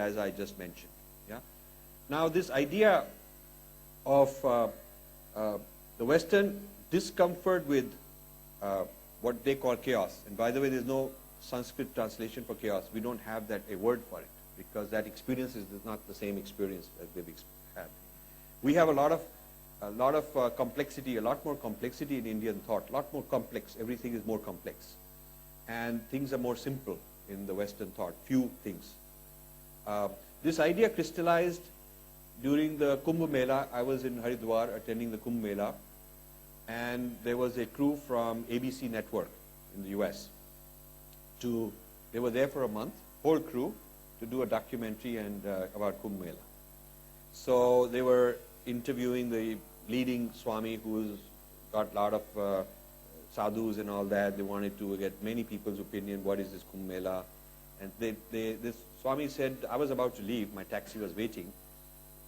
as I just mentioned. Yeah. Now, this idea of the Western discomfort with what they call chaos, and by the way, there's no Sanskrit translation for chaos. We don't have a word for it, because that experience is not the same experience as they've had. We have a lot of complexity, a lot more complexity in Indian thought, a lot more complex. Everything is more complex, and things are more simple in the Western thought. Few things. This idea crystallized during the Kumbh Mela. I was in Haridwar attending the Kumbh Mela, and there was a crew from ABC Network in the US. They were there for a month, whole crew, to do a documentary about Kumbh Mela. So they were interviewing the leading Swami, who's got a lot of sadhus and all that. They wanted to get many people's opinion. What is this Kumbh Mela? And this Swami said, I was about to leave. My taxi was waiting.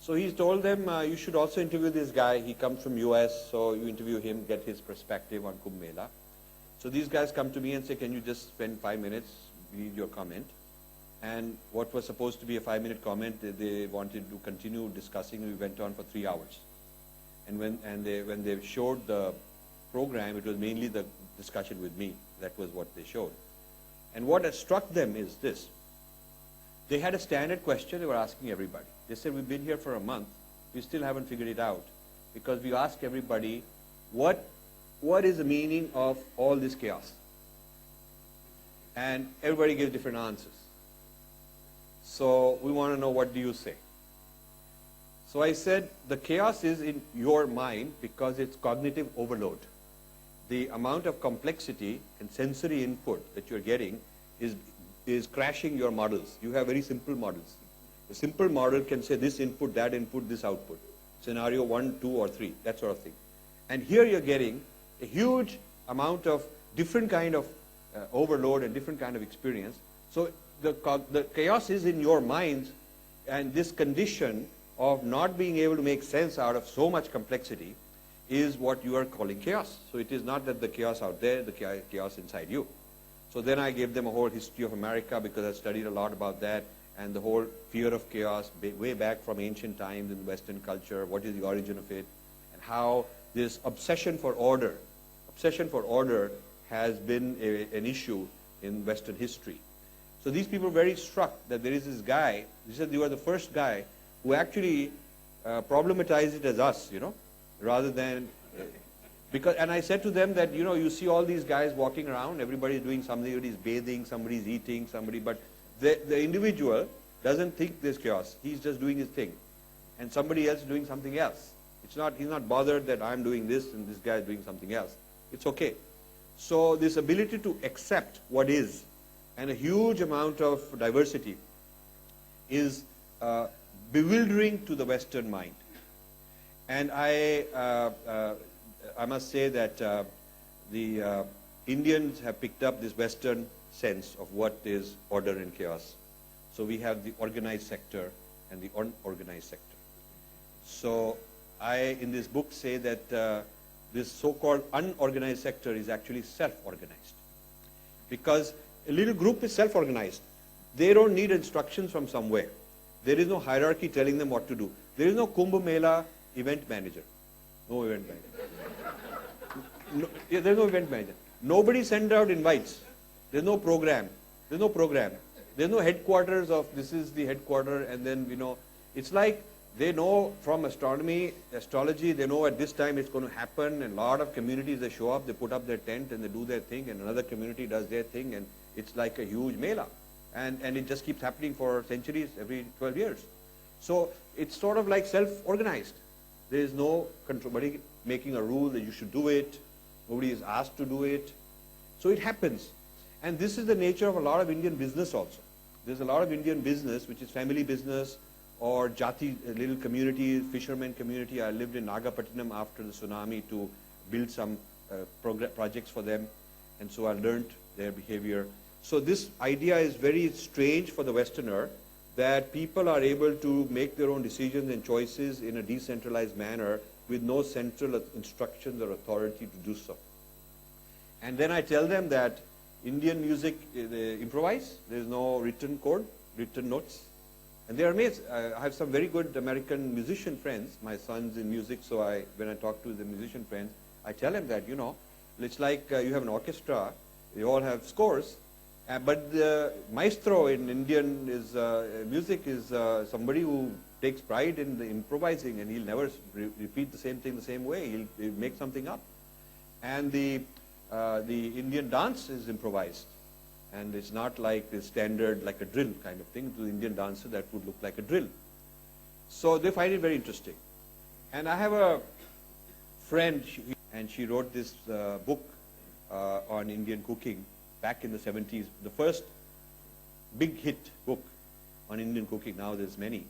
So he told them, you should also interview this guy. He comes from US, so you interview him, get his perspective on Kumbh Mela. So these guys come to me and say, can you just spend 5 minutes, read your comment? And what was supposed to be a 5-minute comment, they wanted to continue discussing. We went on for 3 hours. And when they showed the program, it was mainly the discussion with me. That was what they showed. And what had struck them is this. They had a standard question they were asking everybody. They said, we've been here for a month. We still haven't figured it out, because we ask everybody, what is the meaning of all this chaos? And everybody gives different answers. So we want to know, what do you say? So I said, the chaos is in your mind because it's cognitive overload. The amount of complexity and sensory input that you're getting is crashing your models. You have very simple models. A simple model can say this input, that input, this output. Scenario 1, 2, or 3, that sort of thing. And here you're getting a huge amount of different kind of overload and different kind of experience. So the chaos is in your mind, and this condition of not being able to make sense out of so much complexity is what you are calling chaos. So it is not that the chaos out there, the chaos inside you. So then I gave them a whole history of America, because I studied a lot about that, and the whole fear of chaos way back from ancient times in Western culture, what is the origin of it, and how this obsession for order has been an issue in Western history. So these people were very struck that there is this guy. They said, you are the first guy who actually problematized it as us, rather than because. And I said to them that, you see all these guys walking around, everybody's doing something, somebody's bathing, somebody's eating, but the individual doesn't think there's chaos. He's just doing his thing, and somebody else is doing something else. He's not bothered that I'm doing this and this guy is doing something else. It's okay. So this ability to accept what is, and a huge amount of diversity, is bewildering to the Western mind. And I must say that the Indians have picked up this Western sense of what is order and chaos. So we have the organized sector and the unorganized sector. So I, in this book, say that this so-called unorganized sector is actually self-organized. Because a little group is self-organized. They don't need instructions from somewhere. There is no hierarchy telling them what to do. There is no Kumbh Mela event manager. No event manager. There's no event manager. Nobody sends out invites. There's no program. There's no headquarters of this is the headquarter, and then, it's like they know from astrology, they know at this time it's going to happen, and a lot of communities, they show up, they put up their tent and they do their thing, and another community does their thing, and it's like a huge mela. And it just keeps happening for centuries, every 12 years. So it's sort of like self-organized. There is no control, nobody making a rule that you should do it. Nobody is asked to do it. So it happens. And this is the nature of a lot of Indian business also. There's a lot of Indian business, which is family business, or jati, little community, fisherman community. I lived in Nagapattinam after the tsunami to build some projects for them. And so I learned their behavior. So this idea is very strange for the Westerner, that people are able to make their own decisions and choices in a decentralized manner with no central instructions or authority to do so. And then I tell them that Indian music, they improvise. There is no written code, written notes. And they're amazed. I have some very good American musician friends. My son's in music, so when I talk to the musician friends, I tell them that, it's like you have an orchestra, you all have scores, but the maestro in Indian music is somebody who takes pride in the improvising, and he'll never repeat the same thing the same way. He'll make something up. And the Indian dance is improvised. And it's not like the standard, like a drill kind of thing. To the Indian dancer, that would look like a drill. So they find it very interesting. And I have a friend, and she wrote this book on Indian cooking back in the 70s. The first big hit book on Indian cooking. Now there's many.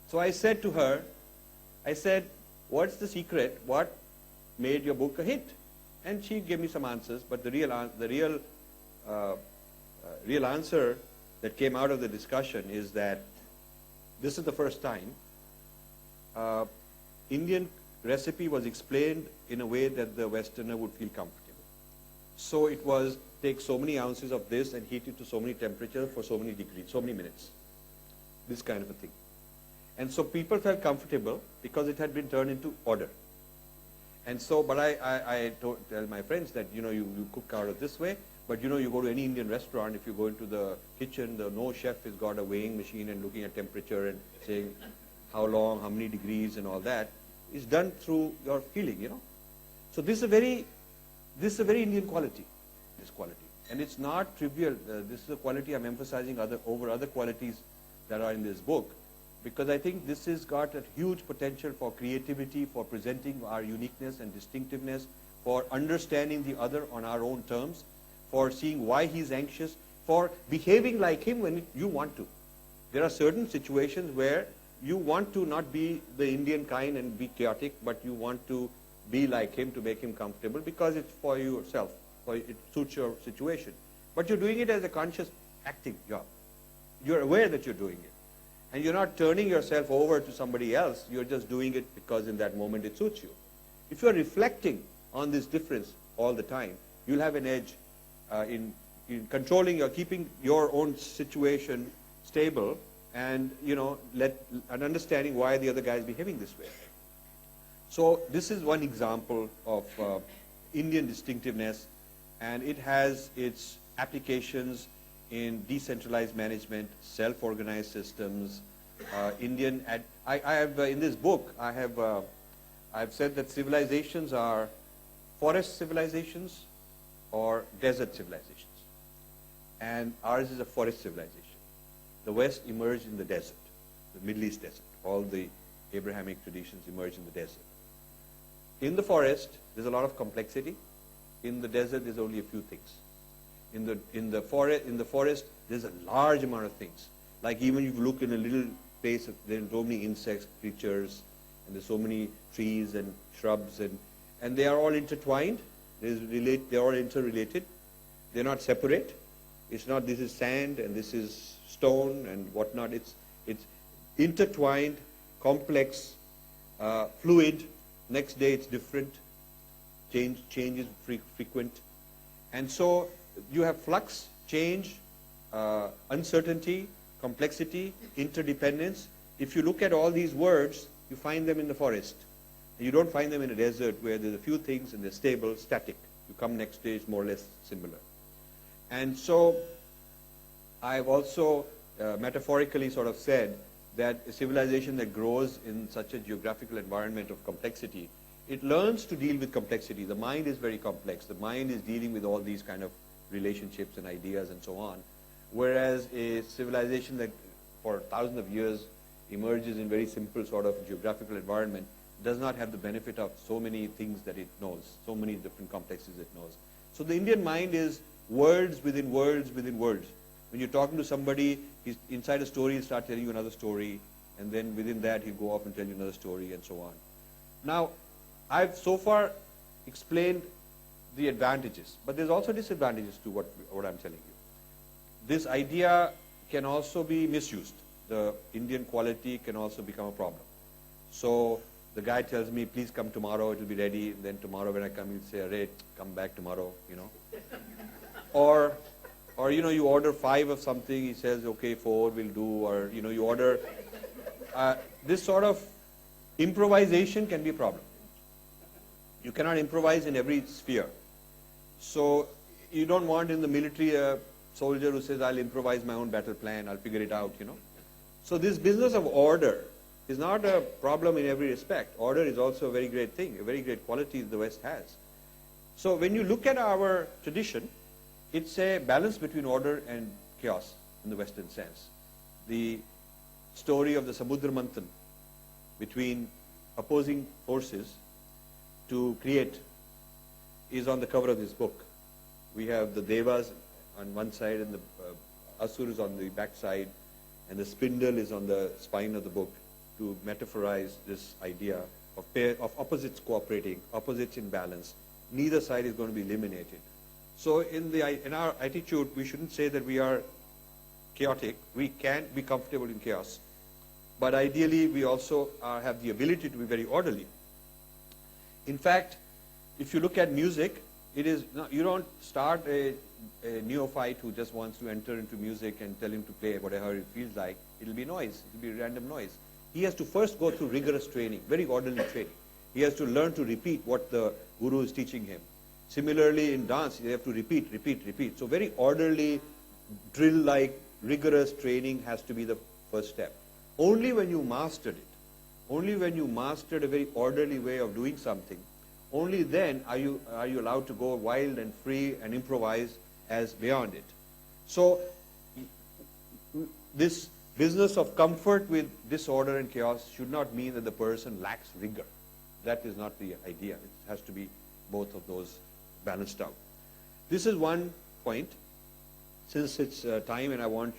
So I said to her, what's the secret? What made your book a hit? And she gave me some answers, but the real answer that came out of the discussion is that this is the first time Indian recipe was explained in a way that the Westerner would feel comfortable. So it was take so many ounces of this and heat it to so many temperatures for so many degrees, so many minutes. This kind of a thing. And so people felt comfortable because it had been turned into order. And so, but I tell my friends that, you cook out of this way, but you go to any Indian restaurant, if you go into the kitchen, no chef has got a weighing machine and looking at temperature and saying how long, how many degrees and all that. It's done through your feeling, So this is a very Indian quality, this quality. And it's not trivial. This is a quality I'm emphasizing over other qualities that are in this book, because I think this has got a huge potential for creativity, for presenting our uniqueness and distinctiveness, for understanding the other on our own terms, for seeing why he's anxious, for behaving like him when you want to. There are certain situations where you want to not be the Indian kind and be chaotic, but you want to be like him to make him comfortable because it's for yourself, it suits your situation. But you're doing it as a conscious acting job. You're aware that you're doing it. And you're not turning yourself over to somebody else. You're just doing it because in that moment it suits you. If you're reflecting on this difference all the time, you'll have an edge in controlling or keeping your own situation stable and, and understanding why the other guy is behaving this way. So this is one example of Indian distinctiveness, and it has its applications in decentralized management, self-organized systems, I have in this book, I've said that civilizations are forest civilizations or desert civilizations. And ours is a forest civilization. The West emerged in the desert, the Middle East desert. All the Abrahamic traditions emerged in the desert. In the forest, there's a lot of complexity. In the desert, there's only a few things. In the forest, there's a large amount of things. Like even if you look in a little place, there's so many insects, creatures, and there's so many trees and shrubs, and they are all intertwined. They're all interrelated. They're not separate. It's not this is sand and this is stone and whatnot. It's intertwined, complex, fluid. Next day it's different. Change is frequent. And so you have flux, change, uncertainty, complexity, interdependence. If you look at all these words, you find them in the forest. And you don't find them in a desert where there's a few things and they're stable, static. You come next day, it's more or less similar. And so I've also metaphorically sort of said that a civilization that grows in such a geographical environment of complexity, it learns to deal with complexity. The mind is very complex. The mind is dealing with all these kind of relationships and ideas and so on. Whereas a civilization that for thousands of years emerges in very simple sort of geographical environment does not have the benefit of so many things that it knows, so many different complexities it knows. So the Indian mind is words within words within words. When you're talking to somebody, he's inside a story, he'll start telling you another story, and then within that he'll go off and tell you another story and so on. Now, I've so far explained the advantages, but there's also disadvantages to what I'm telling you. This idea can also be misused. The Indian quality can also become a problem. So the guy tells me, please come tomorrow, it will be ready. And then tomorrow when I come, he'll say, Arey, come back tomorrow, Or Or, you order 5 of something, he says, okay, 4 will do. Or, you order. This sort of improvisation can be a problem. You cannot improvise in every sphere. So you don't want in the military a soldier who says, I'll improvise my own battle plan, I'll figure it out, So this business of order is not a problem in every respect. Order is also a very great thing, a very great quality the West has. So when you look at our tradition, it's a balance between order and chaos in the Western sense. The story of the Samudra Manthan between opposing forces to create is on the cover of this book. We have the Devas on one side and the Asuras on the back side, and the spindle is on the spine of the book to metaphorize this idea of opposites cooperating, opposites in balance. Neither side is going to be eliminated. So in our attitude, we shouldn't say that we are chaotic. We can be comfortable in chaos. But ideally, we also have the ability to be very orderly. In fact, if you look at music, you don't start a neophyte who just wants to enter into music and tell him to play whatever it feels like. It'll be noise. It'll be random noise. He has to first go through rigorous training, very orderly training. He has to learn to repeat what the guru is teaching him. Similarly, in dance, you have to repeat, repeat, repeat. So very orderly, drill-like, rigorous training has to be the first step. Only when you mastered it, only when you mastered a very orderly way of doing something, only then are you allowed to go wild and free and improvise as beyond it. So this business of comfort with disorder and chaos should not mean that the person lacks rigor. That is not the idea. It has to be both of those balanced out. This is one point. Since it's time and I want you